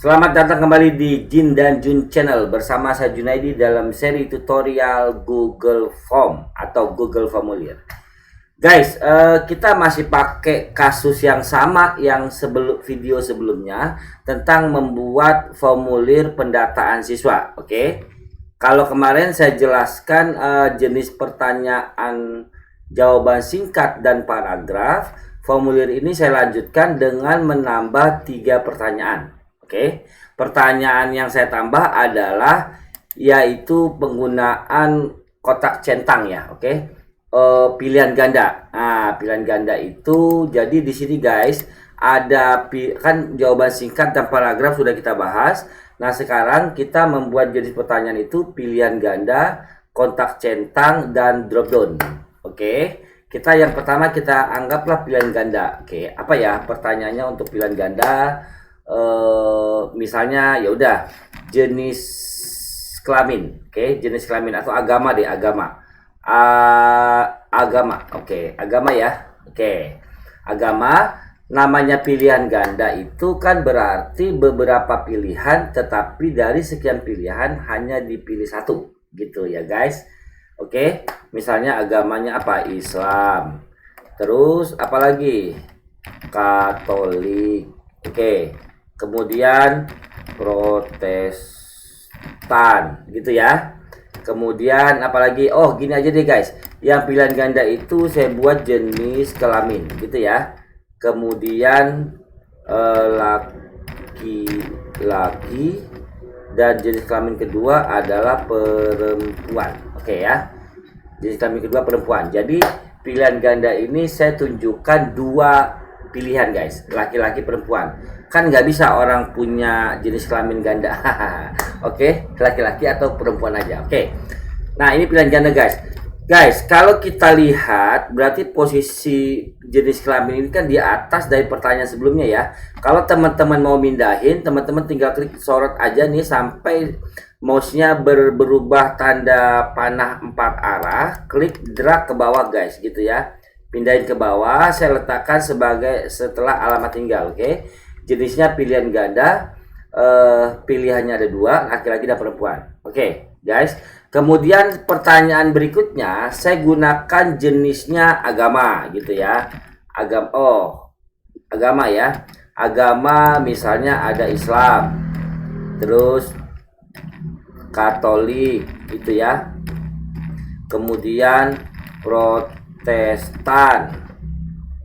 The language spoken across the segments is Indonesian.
Selamat datang kembali di Jin dan Jun Channel bersama saya Junaidi dalam seri tutorial Google Form atau Google Formulir. Guys, kita masih pakai kasus yang sama yang video sebelumnya tentang membuat formulir pendataan siswa. Oke, kalau kemarin saya jelaskan jenis pertanyaan, jawaban singkat dan paragraf. Formulir ini saya lanjutkan dengan menambah 3 pertanyaan. Oke, pertanyaan yang saya tambah adalah yaitu penggunaan kotak centang ya. Oke, pilihan ganda. Nah, pilihan ganda itu jadi di sini guys ada kan jawaban singkat dan paragraf sudah kita bahas. Nah, sekarang kita membuat jenis pertanyaan itu pilihan ganda, kotak centang dan drop down. Oke. Kita yang pertama kita anggaplah pilihan ganda. Oke, apa ya pertanyaannya untuk pilihan ganda? Misalnya ya udah jenis kelamin, oke, jenis kelamin atau agama deh, agama. Agama, oke, agama ya, oke, agama. Namanya pilihan ganda itu kan berarti beberapa pilihan, tetapi dari sekian pilihan hanya dipilih satu, gitu ya guys. Oke, misalnya agamanya apa? Islam. Terus apalagi? Katolik. Oke. Kemudian Protestan, gitu ya. Kemudian apalagi? Oh, gini aja deh guys. Yang pilihan ganda itu saya buat jenis kelamin, gitu ya. Kemudian laki-laki dan jenis kelamin kedua adalah perempuan. Oke ya. Jenis kelamin kedua perempuan. Jadi pilihan ganda ini saya tunjukkan 2 pilihan guys, laki-laki perempuan. Kan nggak bisa orang punya jenis kelamin ganda. Oke, laki-laki atau perempuan aja. Oke. Nah, ini pilihan ganda guys. Guys, kalau kita lihat berarti posisi jenis kelamin ini kan di atas dari pertanyaan sebelumnya ya. Kalau teman-teman mau mindahin, teman-teman tinggal klik sorot aja nih sampai mouse-nya berubah tanda panah 4 arah, klik drag ke bawah guys, gitu ya. Pindahin ke bawah, saya letakkan sebagai setelah alamat tinggal, oke. Jenisnya pilihan ganda, pilihannya ada 2, laki-laki dan perempuan. Oke, guys. Kemudian pertanyaan berikutnya saya gunakan jenisnya agama, gitu ya. Agama ya. Agama misalnya ada Islam. Terus Katolik, gitu ya. Kemudian Protestan.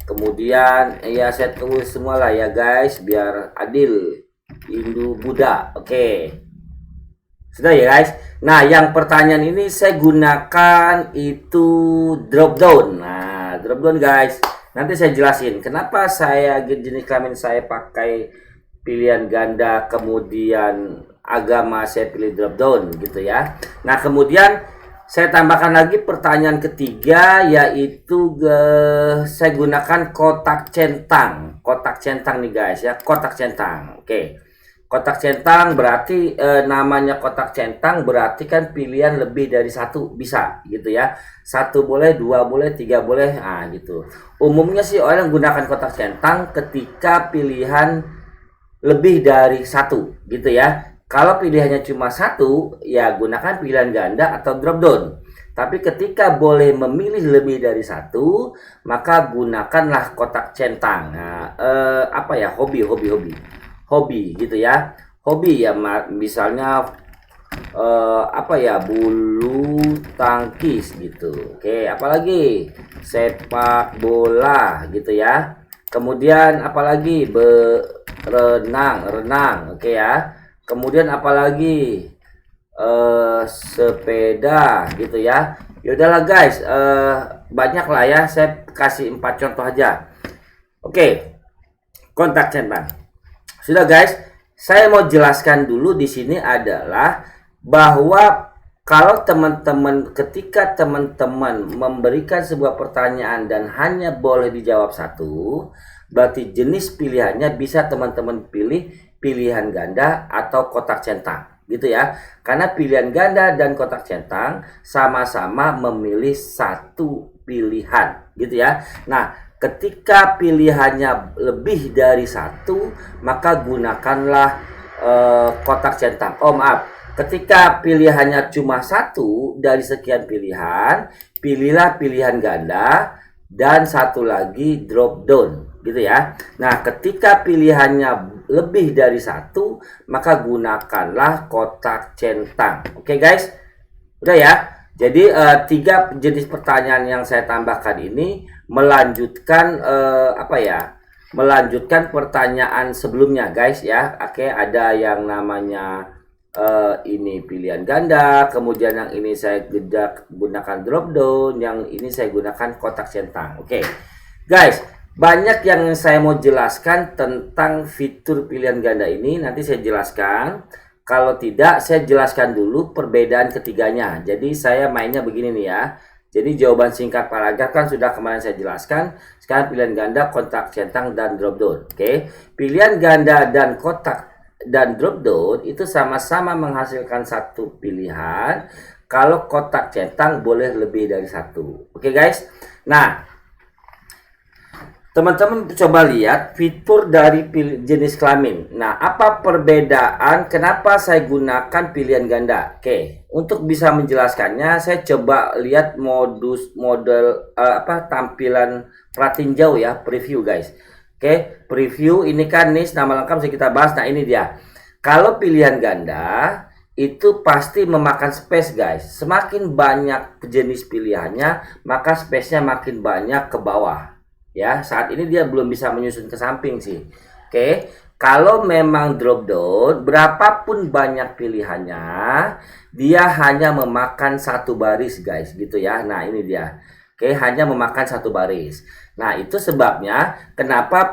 Kemudian ya saya tulis semua lah ya guys biar adil. Hindu, Buddha. Oke. Sudah ya guys. Nah, yang pertanyaan ini saya gunakan itu drop down. Nah, drop down guys. Nanti saya jelasin kenapa saya jenis kelamin saya pakai pilihan ganda, kemudian agama saya pilih drop down, gitu ya. Nah, kemudian saya tambahkan lagi pertanyaan ketiga, yaitu saya gunakan kotak centang. Kotak centang nih guys ya, kotak centang. Oke. Kotak centang berarti namanya kotak centang berarti kan pilihan lebih dari 1 bisa, gitu ya. 1 boleh, 2 boleh, 3 boleh, gitu. Umumnya sih orang gunakan kotak centang ketika pilihan lebih dari 1, gitu ya. Kalau pilihannya cuma 1, ya gunakan pilihan ganda atau drop down. Tapi ketika boleh memilih lebih dari 1, maka gunakanlah kotak centang. Nah, apa ya, hobi gitu ya. Hobi ya misalnya apa ya, bulu tangkis gitu. Oke, apalagi sepak bola gitu ya. Kemudian apalagi renang, oke ya. Kemudian apalagi sepeda gitu ya. Ya udahlah guys, banyak lah ya, saya kasih 4 contoh aja. Oke, kontak centang. Sudah guys, saya mau jelaskan dulu di sini adalah bahwa kalau ketika teman-teman memberikan sebuah pertanyaan dan hanya boleh dijawab 1, berarti jenis pilihannya bisa teman-teman pilih pilihan ganda atau kotak centang, gitu ya. Karena pilihan ganda dan kotak centang sama-sama memilih 1 pilihan, gitu ya. Nah, ketika pilihannya lebih dari 1, maka gunakanlah kotak centang. Oh maaf, ketika pilihannya cuma satu dari sekian pilihan, pilihlah pilihan ganda dan satu lagi drop down, gitu ya. Nah, ketika pilihannya lebih dari satu, maka gunakanlah kotak centang. Oke guys, udah ya. Jadi tiga jenis pertanyaan yang saya tambahkan ini melanjutkan apa ya? Melanjutkan pertanyaan sebelumnya guys ya. Oke, ada yang namanya ini pilihan ganda, kemudian yang ini saya gunakan drop down, yang ini saya gunakan kotak centang. Oke guys, banyak yang saya mau jelaskan tentang fitur pilihan ganda ini, nanti saya jelaskan. Kalau tidak, saya jelaskan dulu perbedaan ketiganya. Jadi saya mainnya begini nih ya. Jadi jawaban singkat paragraf kan sudah kemarin saya jelaskan. Sekarang pilihan ganda, kotak centang, dan drop down. Oke, pilihan ganda dan kotak dan drop down itu sama-sama menghasilkan satu pilihan. Kalau kotak centang boleh lebih dari satu. Oke guys. Nah, teman-teman coba lihat fitur dari jenis kelamin. Nah, apa perbedaan? Kenapa saya gunakan pilihan ganda? Oke, untuk bisa menjelaskannya, saya coba lihat model tampilan pratinjau ya, preview guys. Oke, preview ini kan nih nama lengkap bisa kita bahas. Nah, ini dia. Kalau pilihan ganda itu pasti memakan space guys. Semakin banyak jenis pilihannya, maka space-nya makin banyak ke bawah. Ya, saat ini dia belum bisa menyusun ke samping sih. Oke, kalau memang drop down, berapapun banyak pilihannya, dia hanya memakan satu baris guys, gitu ya. Nah, ini dia. Oke, hanya memakan satu baris. Nah, itu sebabnya kenapa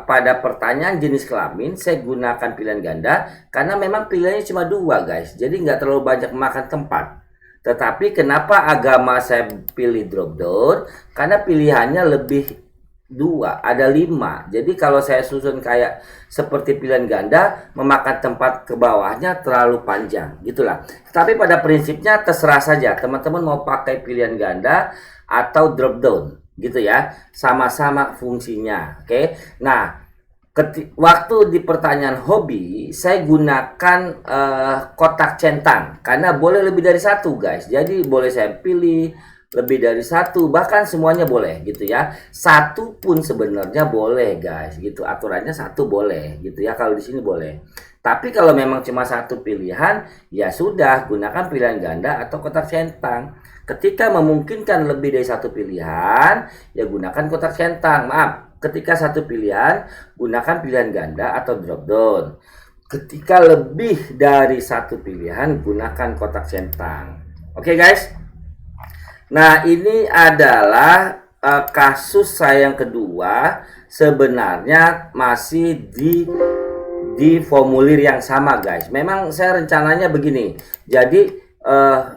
pada pertanyaan jenis kelamin saya gunakan pilihan ganda, karena memang pilihannya cuma dua guys. Jadi nggak terlalu banyak memakan tempat. Tetapi kenapa agama saya pilih drop down? Karena pilihannya lebih dua, ada 5. Jadi kalau saya susun kayak seperti pilihan ganda, memakan tempat ke bawahnya terlalu panjang, gitulah. Tapi pada prinsipnya terserah saja teman-teman mau pakai pilihan ganda atau drop down, gitu ya. Sama-sama fungsinya. Oke. Nah, waktu di pertanyaan hobi saya gunakan kotak centang karena boleh lebih dari satu guys. Jadi boleh saya pilih lebih dari satu, bahkan semuanya boleh gitu ya. Satu pun sebenarnya boleh guys, gitu. Aturannya satu boleh gitu ya, kalau di sini boleh. Tapi kalau memang cuma satu pilihan, ya sudah gunakan pilihan ganda atau kotak centang. Ketika memungkinkan lebih dari satu pilihan, ya gunakan kotak centang. Maaf, ketika satu pilihan, gunakan pilihan ganda atau drop down. Ketika lebih dari satu pilihan, gunakan kotak centang. Oke guys. Nah, ini adalah kasus saya yang kedua, sebenarnya masih di formulir yang sama guys. Memang saya rencananya begini. Jadi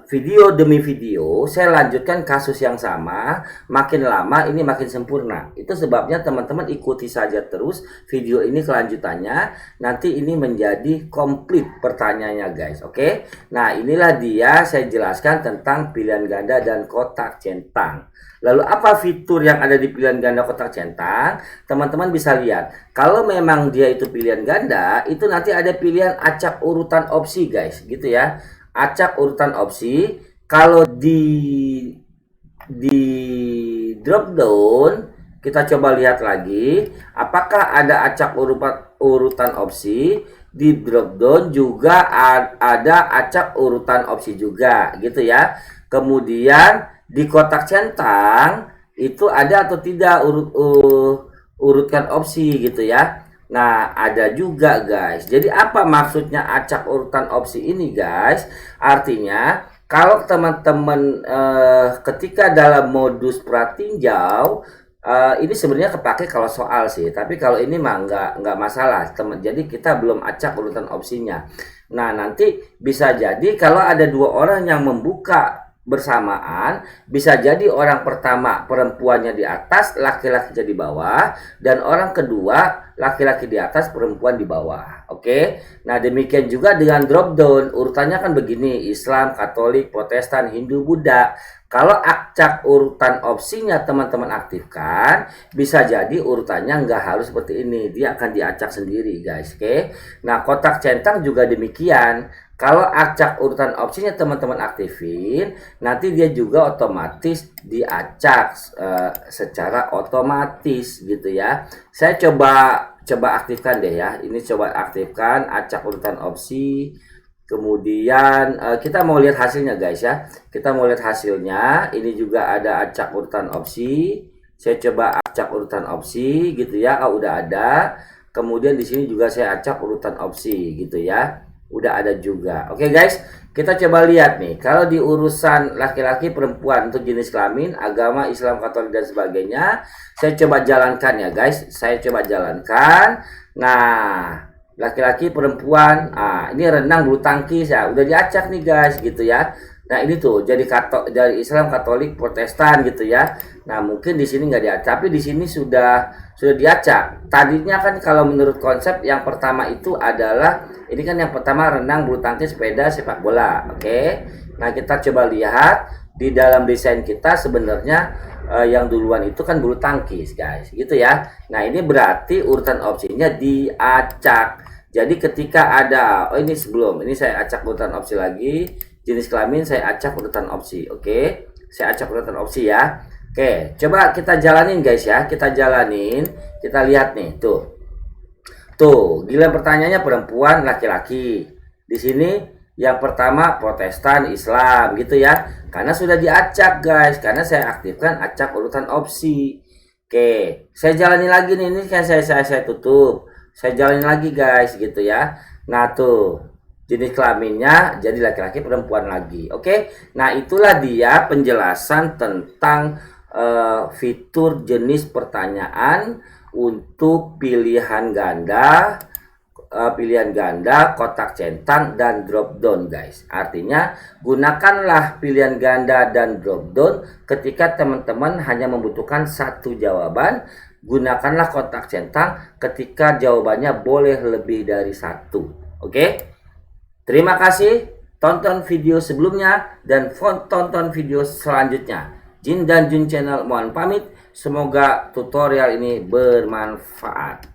video demi video saya lanjutkan kasus yang sama, makin lama ini makin sempurna. Itu sebabnya teman-teman ikuti saja terus video ini kelanjutannya, nanti ini menjadi komplit pertanyaannya guys. Oke, nah inilah dia saya jelaskan tentang pilihan ganda dan kotak centang. Lalu apa fitur yang ada di pilihan ganda kotak centang? Teman-teman bisa lihat, kalau memang dia itu pilihan ganda, itu nanti ada pilihan acak urutan opsi guys, gitu ya. Acak urutan opsi. Kalau di drop down kita coba lihat lagi, apakah ada acak urutan opsi. Di drop down juga ada acak urutan opsi juga, gitu ya. Kemudian di kotak centang itu ada atau tidak urutkan opsi, gitu ya. Nah, ada juga guys. Jadi apa maksudnya acak urutan opsi ini guys? Artinya kalau teman-teman ketika dalam modus pratinjau, ini sebenarnya kepake kalau soal sih. Tapi kalau ini mah nggak masalah teman. Jadi kita belum acak urutan opsinya. Nah, nanti bisa jadi kalau ada dua orang yang membuka bersamaan, bisa jadi orang pertama perempuannya di atas, laki-laki di bawah, dan orang kedua laki-laki di atas, perempuan di bawah. Oke. Nah, demikian juga dengan drop down, urutannya kan begini: Islam, Katolik, Protestan, Hindu, Buddha. Kalau acak urutan opsinya teman-teman aktifkan, bisa jadi urutannya nggak harus seperti ini, dia akan diacak sendiri guys. Oke. Nah, kotak centang juga demikian. Kalau acak urutan opsinya teman-teman aktifin, nanti dia juga otomatis diacak secara otomatis gitu ya. Saya coba aktifkan deh ya. Ini coba aktifkan acak urutan opsi. Kemudian kita mau lihat hasilnya guys ya. Kita mau lihat hasilnya. Ini juga ada acak urutan opsi. Saya coba acak urutan opsi gitu ya. Oh, udah ada. Kemudian di sini juga saya acak urutan opsi gitu ya. Udah ada juga. Oke guys, kita coba lihat nih. Kalau di urusan laki-laki, perempuan untuk jenis kelamin, agama, Islam, Katolik dan sebagainya, saya coba jalankan ya guys. Saya coba jalankan. Nah, laki-laki, perempuan, ini renang, bulu tangkis ya, udah diacak nih guys gitu ya. Nah, ini tuh jadi dari Islam, Katolik, Protestan gitu ya. Nah, mungkin di sini nggak diacak, tapi di sini sudah diacak. Tadinya kan kalau menurut konsep yang pertama itu adalah ini kan yang pertama renang, bulu tangkis, sepeda, sepak bola. Oke. Nah, kita coba lihat di dalam desain kita sebenarnya yang duluan itu kan bulu tangkis, guys. Gitu ya. Nah, ini berarti urutan opsinya diacak. Jadi ketika ada ini sebelum ini saya acak urutan opsi lagi, jenis kelamin saya acak urutan opsi. Oke. Saya acak urutan opsi ya. Oke, coba kita jalanin guys ya. Kita jalanin. Kita lihat nih, tuh. Tuh, gila pertanyaannya perempuan, laki-laki. Di sini yang pertama Protestan, Islam gitu ya. Karena sudah diacak guys, karena saya aktifkan acak urutan opsi. Oke, saya jalani lagi nih, ini kan saya tutup. Saya jalani lagi guys gitu ya. Nah, tuh. Jenis kelaminnya jadi laki-laki, perempuan lagi. Oke. Nah, itulah dia penjelasan tentang fitur jenis pertanyaan untuk pilihan ganda, kotak centang dan drop down guys. Artinya gunakanlah pilihan ganda dan drop down ketika teman-teman hanya membutuhkan satu jawaban. Gunakanlah kotak centang ketika jawabannya boleh lebih dari satu. Oke. Terima kasih. Tonton video sebelumnya dan tonton video selanjutnya. Jin dan Jun Channel mohon pamit. Semoga tutorial ini bermanfaat.